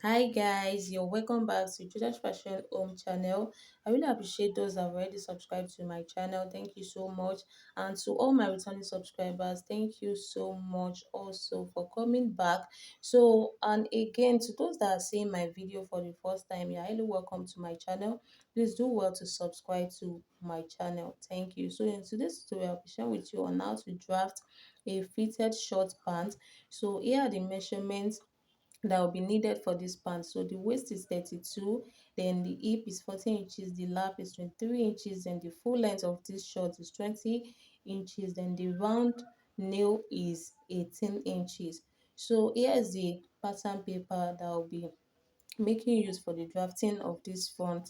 Hi guys, you're welcome back to Judas Fashion Home channel. I really appreciate those that have already subscribed to my channel. Thank you so much. And to all my returning subscribers, thank you so much also for coming back. So, and again, to those that are seeing my video for the first time, you're highly welcome to my channel. Please do well to subscribe to my channel. Thank you. So, in today's tutorial, I'll be sharing with you on how to draft a fitted short pant. So, here are the measurements that will be needed for this pant. So the waist is 32, then the hip is 14 inches, the lap is 23 inches, and the full length of this short is 20 inches, then the round nail is 18 inches. So here's the pattern paper that will be making use for the drafting of this front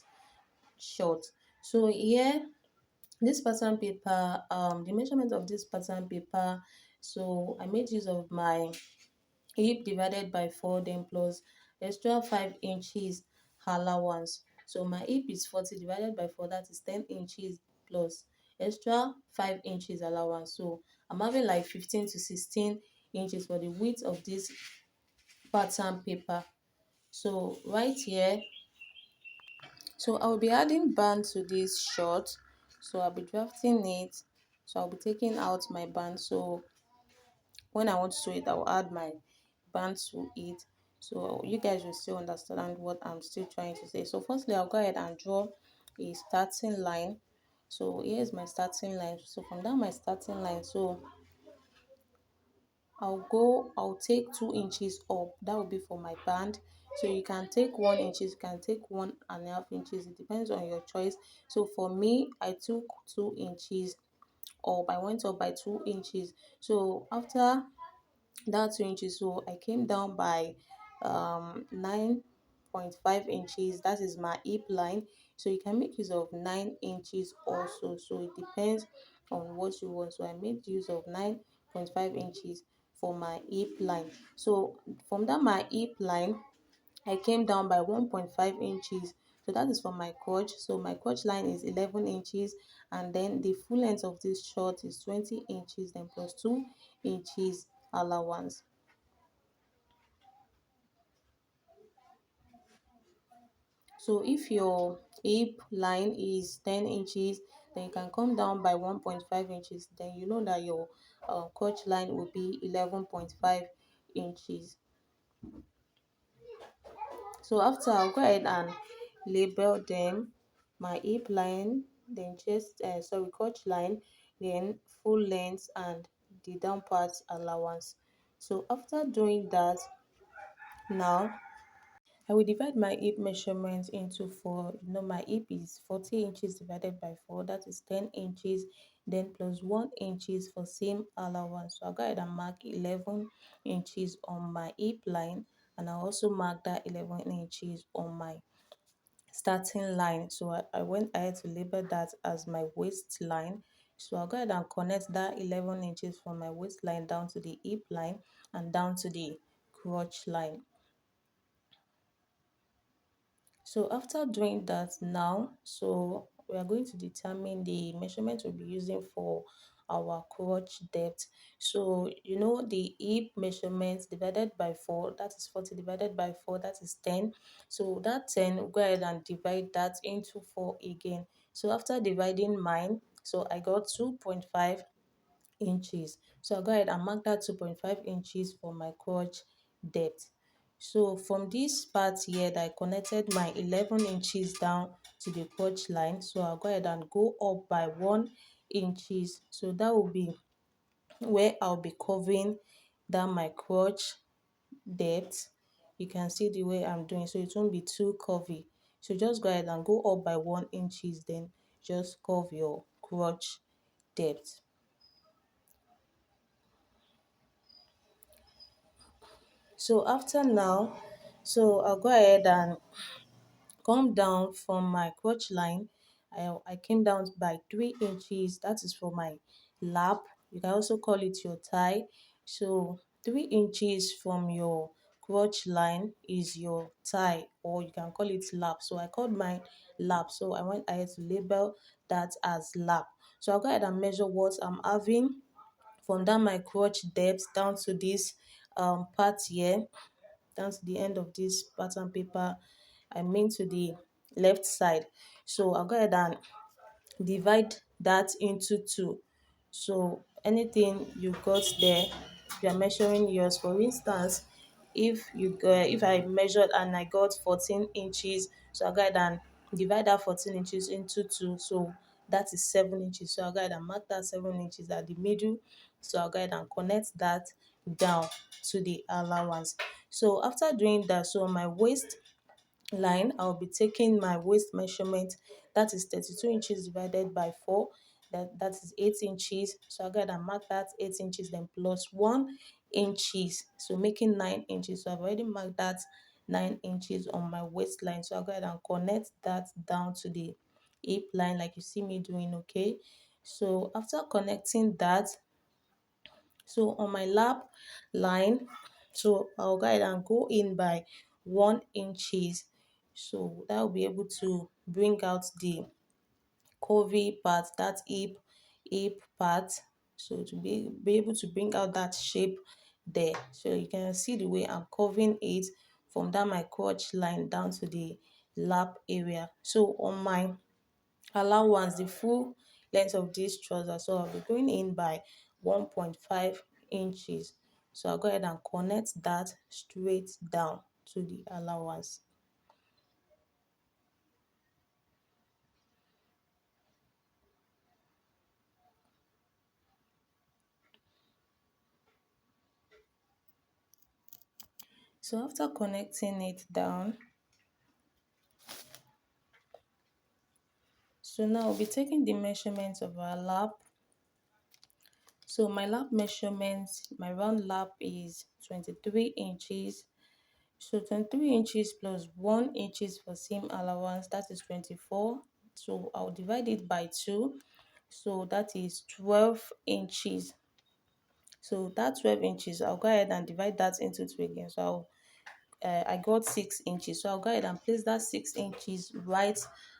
short. So here, this pattern paper, the measurement of this pattern paper, so I made use of my hip divided by 4, then plus extra 5 inches allowance. So my hip is 40 divided by 4, that is 10 inches plus extra 5 inches allowance. So I'm having like 15 to 16 inches for the width of this pattern paper. So right here, so I'll be adding band to this short. So I'll be drafting it. So I'll be taking out my band. So when I want to sew it, I'll add my band to it. So you guys will still understand what I'm still trying to say. So firstly, I'll go ahead and draw a starting line. So here's my starting line. So from down my starting line, so I'll take 2 inches up. That will be for my band. So you can take 1 inches, you can take 1.5 inches. It depends on your choice. So for me, I took 2 inches up. I went up by 2 inches. So after that 2 inches, so I came down by 9.5 inches. That is my hip line. So you can make use of 9 inches also. So it depends on what you want. So I made use of 9.5 inches for my hip line. So from that my hip line, I came down by 1.5 inches. So that is for my crotch. So my crotch line is 11 inches, and then the full length of this short is 20 inches, then plus 2 inches allowance. So if your hip line is 10 inches, then you can come down by 1.5 inches. Then you know that your crotch line will be 11.5 inches. So after, I'll go ahead and label them: my hip line, then crotch line, then full length, and the down part allowance. So after doing that, now I will divide my hip measurement into four. You know, my hip is 40 inches divided by 4, that is 10 inches, then plus 1 inches for same allowance. So I'll go ahead and mark 11 inches on my hip line, and I'll also mark that 11 inches on my starting line. So I went ahead to label that as my waistline. So I'll go ahead and connect that 11 inches from my waistline down to the hip line and down to the crotch line. So after doing that now, so we are going to determine the measurement we'll be using for our crotch depth. So you know, the hip measurement divided by 4, that is 40 divided by 4, that is 10. So that 10, we'll go ahead and divide that into 4 again. So after dividing mine, so I got 2.5 inches. So I'll go ahead and mark that 2.5 inches for my crotch depth. So from this part here that I connected my 11 inches down to the crotch line, so I'll go ahead and go up by 1 inches. So that will be where I'll be covering down my crotch depth. You can see the way I'm doing, so it won't be too curvy. So just go ahead and go up by 1 inches, then just curve your crotch depth. So after now, so I'll go ahead and come down from my crotch line. I came down by 3 inches. That is for my lap. You can also call it your thigh. So 3 inches from your crotch line is your thigh, or you can call it lap. So I called mine lap. So I went ahead to label that as lap. So I'll go ahead and measure what I'm having from down my crotch depth down to this part here. down to the end of this pattern paper, I mean to the left side. So I'll go ahead and divide that into two. So anything you got there, you are measuring yours. For instance, if I measured and I got 14 inches, so I'll go ahead and divide that 14 inches into two. So that is 7 inches. So I'll go ahead and mark that 7 inches at the middle. So I'll go ahead and connect that down to the allowance. So after doing that, so on my waist line, I'll be taking my waist measurement, that is 32 inches divided by 4, that is 8 inches. So I'll go ahead and mark that 8 inches, then plus 1 inches, so making 9 inches. So I've already marked that 9 inches on my waistline. So I'll go ahead and connect that down to the hip line like you see me doing. Okay, so after connecting that, so on my lap line, so I'll go ahead and go in by 1 inches. So that will be able to bring out the curvy part, that hip part. So to be able to bring out that shape there. So you can see the way I'm curving it from that my crotch line down to the lap area. So on my allowance, the full length of this trouser, so I'll be going in by 1.5 inches. So I'll go ahead and connect that straight down to the allowance. So after connecting it down, so now I'll be taking the measurements of our lap. So my lap measurement, my round lap is 23 inches. So 23 inches plus 1 inches for seam allowance, that is 24. So I'll divide it by 2. So that is 12 inches. So that 12 inches, I'll go ahead and divide that into 2 again. So I got 6 inches. So I'll go ahead and place that 6 inches right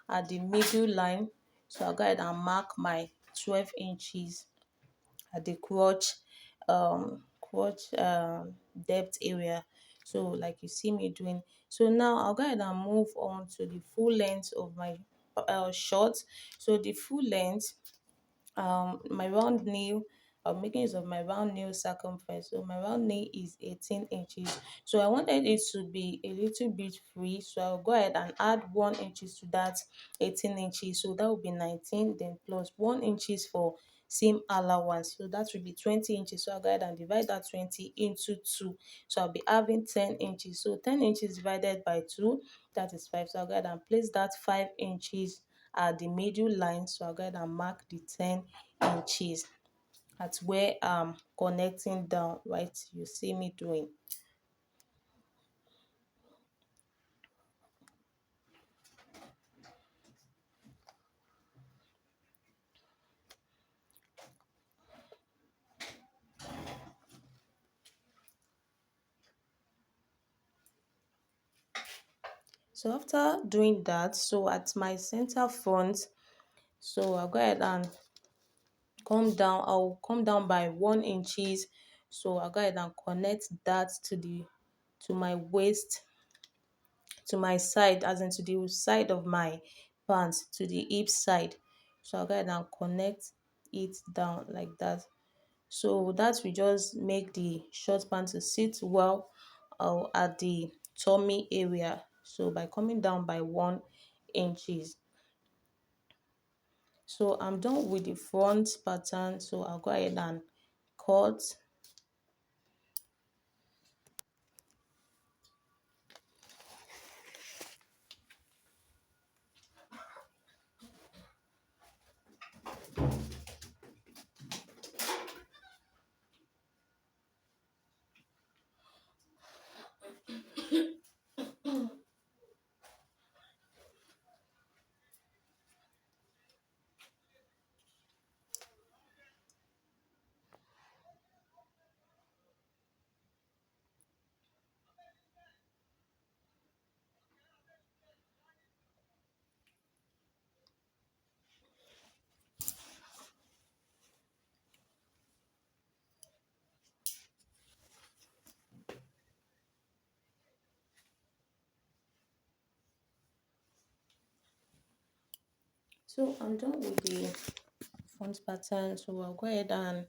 at the middle line. So I'll go ahead and mark my 12 inches at the crotch depth area, so like you see me doing. So now I'll go ahead and move on to the full length of my shorts. So the full length, my round nail, I'm making use of my round nail circumference. So my round nail is 18 inches. So I wanted it to be a little bit free, so I'll go ahead and add 1 inches to that 18 inches. So that will be 19, then plus 1 inches for seam allowance. So that will be 20 inches. So I'll go ahead and divide that 20 into 2. So I'll be having 10 inches. So 10 inches divided by 2, that is 5. So I'll go ahead and place that 5 inches at the middle line. So I'll go ahead and mark the 10 inches at where I'm connecting down, right? You see me doing. So after doing that, so at my center front, so I'll go ahead and I'll come down by 1 inches. So I'll go ahead and connect that to my waist, to my side, as in to the side of my pants, to the hip side. So I'll go ahead and connect it down like that. So that will just make the short pants to sit well at the tummy area. So by coming down by 1 inches. So I'm done with the front pattern. So I'll go ahead and cut. So I'm done with the front pattern. So I'll go ahead and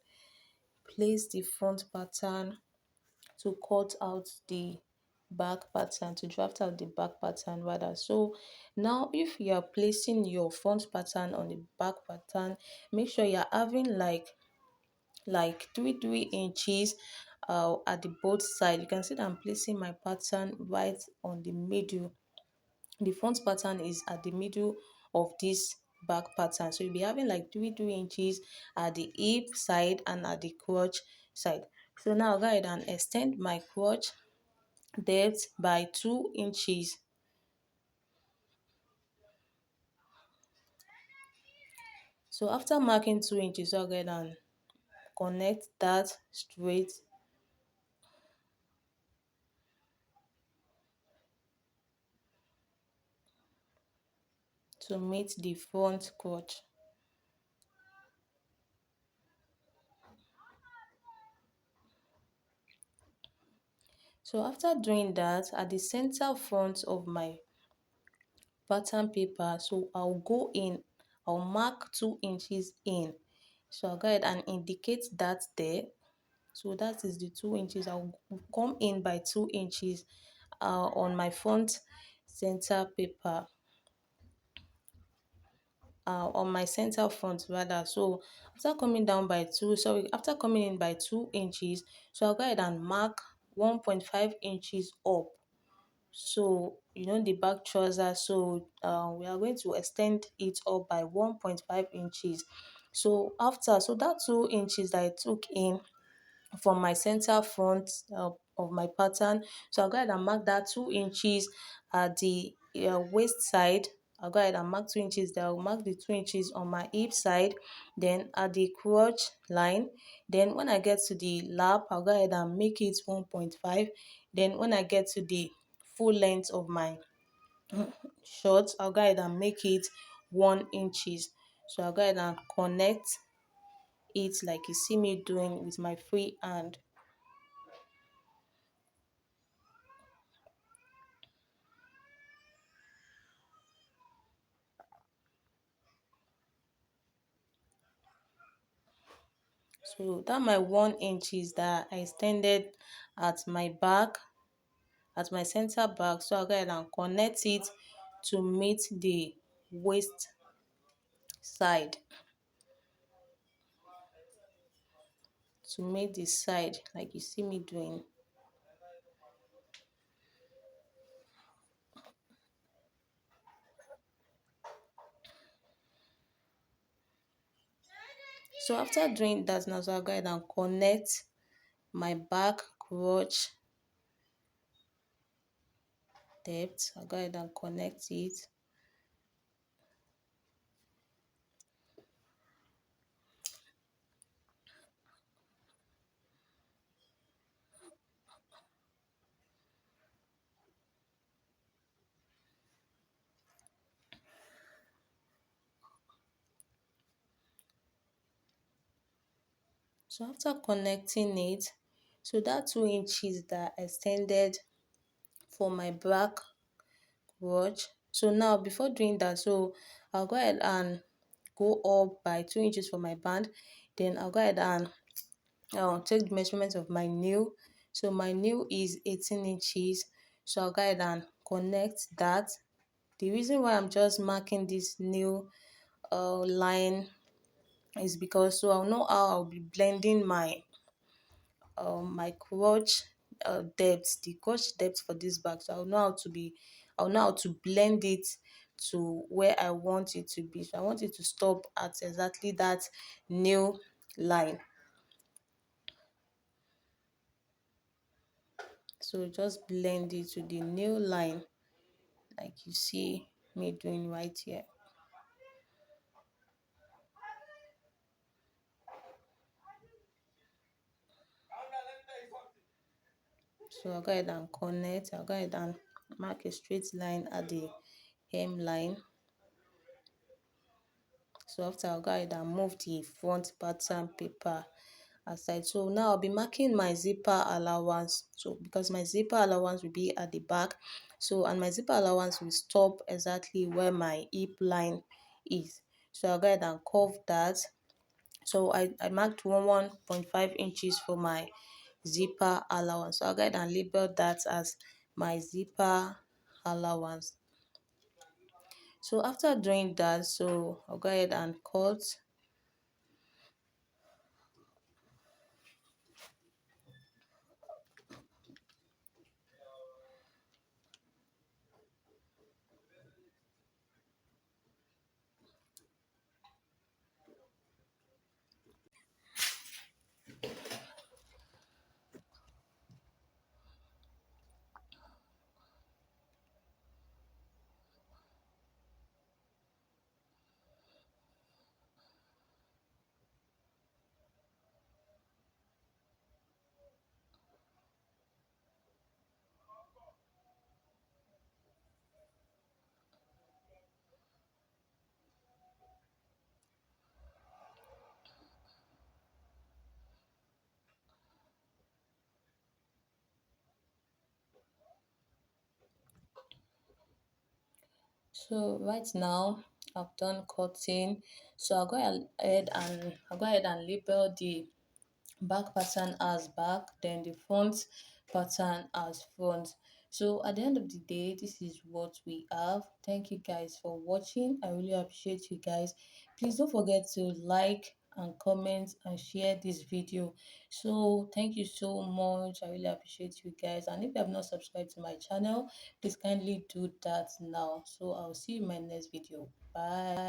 place the front pattern to cut out the back pattern, to draft out the back pattern rather. So now if you are placing your front pattern on the back pattern, make sure you're having like 3 inches at the both side. You can see that I'm placing my pattern right on the middle. The front pattern is at the middle of this back pattern, so you'll be having like 3 inches at the hip side and at the crotch side. So now I'll go ahead and extend my crotch depth by 2 inches. So after marking 2 inches, I'll go ahead and connect that straight to meet the front crotch. So after doing that, at the center front of my pattern paper, so I'll mark 2 inches in. So I'll go ahead and indicate that there. So that is the 2 inches. I'll come in by 2 inches on my front center paper, on my center front rather. So after coming in by 2 inches, so I'll go ahead and mark 1.5 inches up. So you know the back trouser, so we are going to extend it up by 1.5 inches. So that 2 inches that I took in from my center front of my pattern, so I'll go ahead and mark that 2 inches at the waist side. I'll go ahead and mark 2 inches there. I'll mark the 2 inches on my hip side, then at the crotch line. Then when I get to the lap, I'll go ahead and make it 1.5. Then when I get to the full length of my short, I'll go ahead and make it 1 inches. So I'll go ahead and connect it like you see me doing with my free hand. So that my 1 inches that I extended at my back, at my center back. So I'll go ahead and connect it to meet the waist side, to meet the side like you see me doing. So after doing that now, so I'll go ahead and connect my back crotch depth. I'll go ahead and connect it. So after connecting it, so that 2 inches that I extended for my back crotch. So now before doing that, so I'll go ahead and go up by 2 inches for my band. Then I'll go ahead and take the measurement of my nail. So my nail is 18 inches. So I'll go ahead and connect that. The reason why I'm just marking this nail line is because so I'll know how I'll be blending my crotch depth, the crotch depth for this bag. So I'll know how to blend it to where I want it to be. So I want it to stop at exactly that nail line. So just blend it to the nail line like you see me doing right here. So I'll go ahead and connect. I'll go ahead and mark a straight line at the hemline. So after, I'll go ahead and move the front pattern paper aside. So now I'll be marking my zipper allowance. So because my zipper allowance will be at the back, so and my zipper allowance will stop exactly where my hip line is. So I'll go ahead and curve that. So I marked 1.5 inches for my zipper allowance. So I'll go ahead and label that as my zipper allowance. So after doing that, so I'll go ahead and cut. So right now I've done cutting. So I'll go ahead and label the back pattern as back, then the front pattern as front. So at the end of the day, this is what we have. Thank you guys for watching. I really appreciate you guys. Please don't forget to like and comment and share this video. So thank you so much. I really appreciate you guys. And if you have not subscribed to my channel, please kindly do that now. So I'll see you in my next video. Bye.